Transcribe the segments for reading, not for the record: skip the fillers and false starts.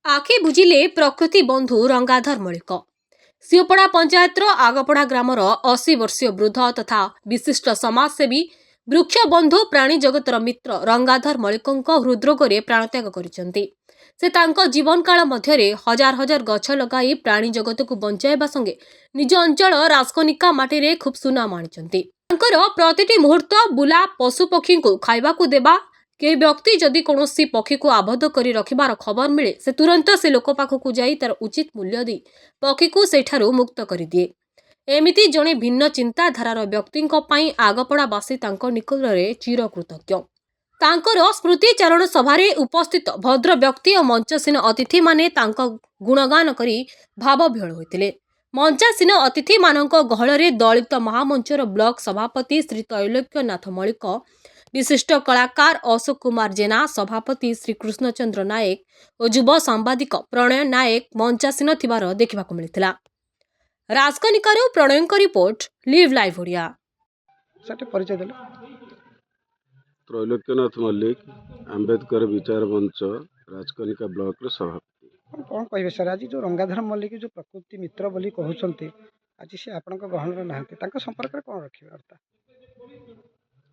आखि बुझिले प्रकृति बंधु रंगाधर मलिक सिओपड़ा पंचायतर आगपड़ा ग्रामर 80 वर्षीय वृद्ध तथा विशिष्ट समाजसेवी वृक्ष बंधु प्राणी जगतर मित्र रंगाधर मलिक हृदरोगे प्राणत्याग करिसेंती। से तांको जीवन काल मध्यरे हजार हजार गछ लगाई प्राणी जगत को बंचाइबा संगे निज अंचल राजकनिका माटी खूब सुनाम आनिचंती। तांकर प्रतिटी मुहूर्त बुला पशुपक्षी को खाइबाकू देबा के व्यक्ति जदि कौनसी पक्षी को आबद्ध करी रखिबार खबर मिले से तुरंत से लोक पाखक जाई तार उचित मूल्य दी पक्षी को सेठारु मुक्त करी दिए। एमिति जणे भिन्न चिंताधारार व्यक्ति आगपड़ावासी तांको निकटरे चिरकृतज्ञ। तांकर स्मृतिचारण सभारे उपस्थित भद्र व्यक्ति और मंचसीन अतिथि माने तांको गुणगान करी भावविह्वल होइतिले। मंचासीन अतिथि मानक गहଳରେ दलित महामंचर ब्लॉक सभापति श्री त्रैलोक्यनाथ मलिक, विशिष्ट कलाकार अशोक कुमार जेना, सभापति श्री कृष्णचंद्र नायक और युव सांबादिक प्रणय नायक मंचासीन थिबार देखिबाकू मिलिथिला। राजकनिकार प्रणयଙ୍କ रिपोर्ट लिव लाइव ओडिया। परिचय देले त्रैलोक्यनाथ मल्लिक आंबेडकर विचार मंच राजकनिका ब्लॉक सभापति। कौन कहे सर आज जो रंगाधर मल्लिक जो प्रकृति मित्र बोली कहते आज सी आपण गहन ना संपर्क में कौन रखे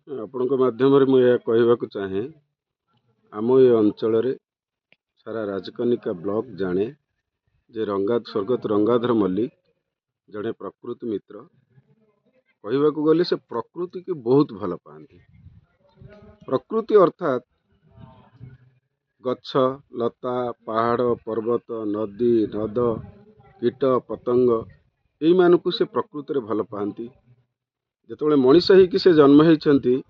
आपण माध्यम मुझे कहवाक चाहे आम ये अंचल सारा राजकनिका ब्लॉक जाने जे स्वर्गत रंगाधर मल्लिक जड़े प्रकृति मित्र कहवाक गले से प्रकृति की बहुत भल पाती। प्रकृति अर्थात गछ लता पहाड़ पर्वत नदी नद कीट पतंग यही मानू से प्रकृति भल पाती। जिते मनीष ही से जन्म होती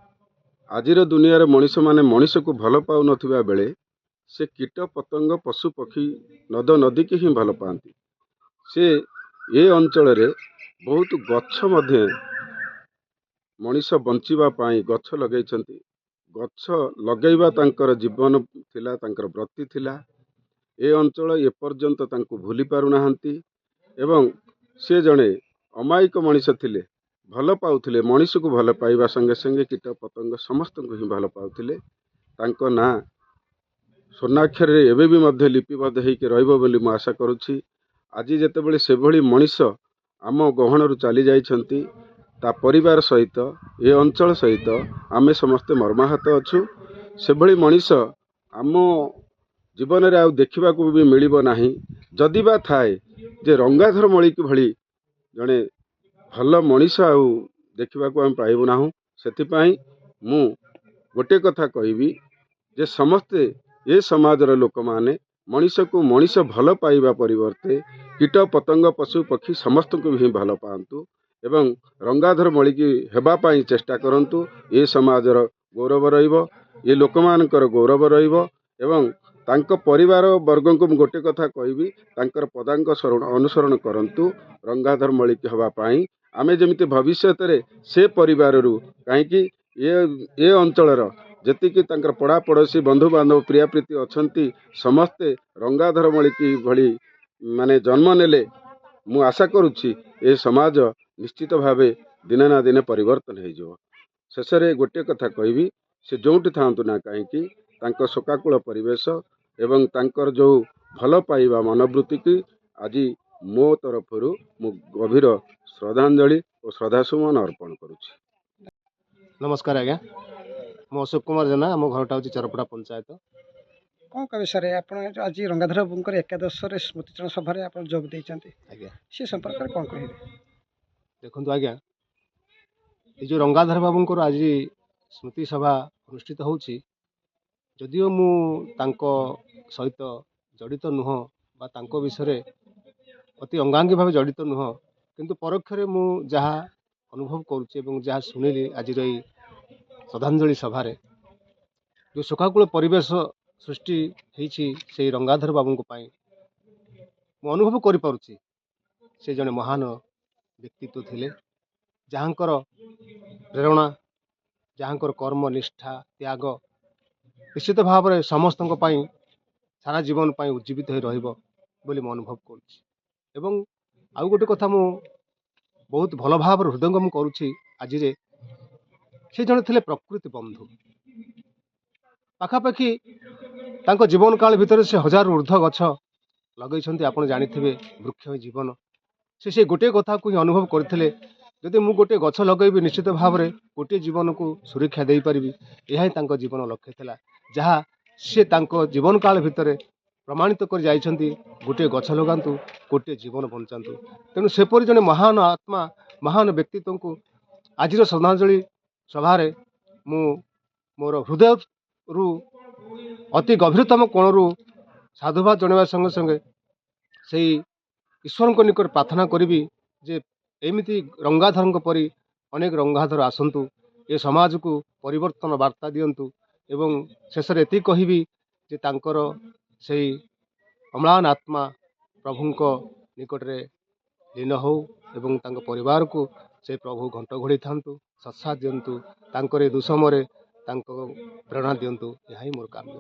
आजिर दुनिया रे मनीष माने मनीष को भल पाउ नथिबा बेले से कीट पतंग पशु पक्षी नद नदी की ही भल पाती। से ये अंचल रे बहुत गछ मध्य मनीष बंचिबा पाई गछ लगैछंती। गछ लगैबा तांकर जीवन थिला, तांकर वृत्ति थिला। ए अंचल एपर्यंत तांको भूली पारु नाहंती एवं से जड़े अमायिक मनीष थिले, भल पाउथिले। मनीष को भल पाइबा संगे संगे कीट पतंग समस्त को ही भल पाउथिले। तांको ना स्वर्णाक्षर रे एबे भी मध्य लिपिबद्ध होइके रहइबो बोली मु आशा करूछि। आज जेतेबेले से भली मनीष आम गहणरू चली जाइछंती ता परिवार सहित ए अंचल सहित आमे समस्ते मर्माहत अच्छु। से भली मनीष आम जीवन रे आउ देखिबा को भी मिलिबो नाही। जदि बा थाए जे रंगाधर मल्लिक भली जणे भल मनीष आउ देखिबा को हम पाइबो नाहु। सेथिपाई मु गोटे कथा कहबी जे समस्ते ए समाजर लोक माने मनीष को मनीष भल पाइबा परिवर्ते कीट पतंग पशु पक्षी समस्त को भी भल पांतु एवं रंगाधर मल्लिक हेबा पाई चेष्टा करंतु। ए समाजर गौरव रहिबो, ये लोक मानकर गौरव रहिबो एवं तांको परिवार वर्ग को गोटे कथा कहबी तांकर पदांक अनुसरण करंतु। रंगाधर मल्लिक हेबा पाई आमे जेमिति भविष्य रे से परिवार रु काहेकि ये अंचलर जेतिकी तांकर पड़ा पड़ोसी बंधु बांधव प्रिया प्रीति अछंती समस्ते रंगाधर मल्लिक भली माने जन्म नेले मु आशा करुछि ए समाज निश्चित भावे दिने ना दिने परिवर्तन हो। शेष में गोटे कथा कहबी से जोटी थांतु ना कहीं तांको शोकाकूल परिवेश एवं तांकर जो भल पाइबा मनोवृत्ति की आज मो तरफ मु गभीर श्रद्धांजलि और श्रद्धासुमन अर्पण करुछि। नमस्कार आज्ञा, मो अशोक कुमार जेना, मो घरटा हूँ चरपड़ा पंचायत। कौन कहे सर आप आज रंगाधर बाबूंकर एकादश स्मृतिचारण सभा आप जोग देते से संपर्क में कौन कहे? देखो आज्ञा, ये जो रंगाधर बाबूंकर आज स्मृति सभा अनुष्ठित होउछि जदिओ मु तांको सहित जड़ित नुह बा तांको विषय अति अंगांगी भाव जड़ित नुह, किंतु परोक्ष रे मु जहा अनुभव करुछि एवं जहा सुनिली आज रही श्रद्धांजलि सभारे जो शोकाकूल परिवेश सृष्टि होइछि से रंगाधर बाबू पाई मु अनुभव करि पारुछि। से जने महान व्यक्तित्व थिले जहाँकर प्रेरणा जहाँकर कर्म निष्ठा त्याग निश्चित भाव में समस्त सारा जीवन पाई उज्जीवित हो रहिबो बोली मु अनुभव करुछि। एवं आउ गोटे कथा मु बहुत भल भाव हृदयंगम करुछि आज रे से जने थिले प्रकृति बंधु। पाखापाखि तांको जीवन काल भितर से हजार ऊर्ध्व गछ ଲଗେଇଛନ୍ତି ଆପଣ ଜାଣିଥିବେ ବୃକ୍ଷ ହିଁ ଜୀବନ। ସେ ଗୋଟିଏ କଥାକୁ ହିଁ ଅନୁଭବ କରିଥିଲେ, ଯଦି ମୁଁ ଗୋଟିଏ ଗଛ ଲଗାଇବି ନିଶ୍ଚିତ ଭାବରେ ଗୋଟିଏ ଜୀବନକୁ ସୁରକ୍ଷା ଦେଇପାରିବି। ଏହା ହିଁ ତାଙ୍କ ଜୀବନ ଲକ୍ଷ୍ୟ ଥିଲା, ଯାହା ସେ ତାଙ୍କ ଜୀବନ କାଳ ଭିତରେ ପ୍ରମାଣିତ କରି ଯାଇଛନ୍ତି। ଗୋଟିଏ ଗଛ ଲଗାନ୍ତୁ, ଗୋଟିଏ ଜୀବନ ବଞ୍ଚାନ୍ତୁ। ତେଣୁ ସେପରି ଜଣେ ମହାନ ଆତ୍ମା, ମହାନ ବ୍ୟକ୍ତିତ୍ୱଙ୍କୁ ଆଜିର ଶ୍ରଦ୍ଧାଞ୍ଜଳି ସଭାରେ ମୁଁ ମୋର ହୃଦୟରୁ ଅତି ଗଭୀରତମ କୋଣରୁ ସାଧୁବାଦ ଜଣାଇବା ସଙ୍ଗେ ସଙ୍ଗେ ସେଇ ଈଶ୍ୱରଙ୍କ ନିକଟରେ ପ୍ରାର୍ଥନା କରିବି ଯେ ଏମିତି ରଙ୍ଗାଧରଙ୍କ ପରି ଅନେକ ରଙ୍ଗାଧର ଆସନ୍ତୁ, ଏ ସମାଜକୁ ପରିବର୍ତ୍ତନ ବାର୍ତ୍ତା ଦିଅନ୍ତୁ। ଏବଂ ଶେଷରେ ଏତିକି କହିବି ଯେ ତାଙ୍କର ସେଇ ଅମ୍ଳାନ ଆତ୍ମା ପ୍ରଭୁଙ୍କ ନିକଟରେ ଲୀନ ହଉ ଏବଂ ତାଙ୍କ ପରିବାରକୁ ସେ ପ୍ରଭୁ ଘଣ୍ଟ ଘୋଡ଼େଇଥାନ୍ତୁ, ସତ୍ସାଥ ଦିଅନ୍ତୁ, ତାଙ୍କର ଏ ଦୁଃସମୟରେ ତାଙ୍କ ପ୍ରେରଣା ଦିଅନ୍ତୁ। ଏହା ହିଁ ମୋର କାମ୍ୟ।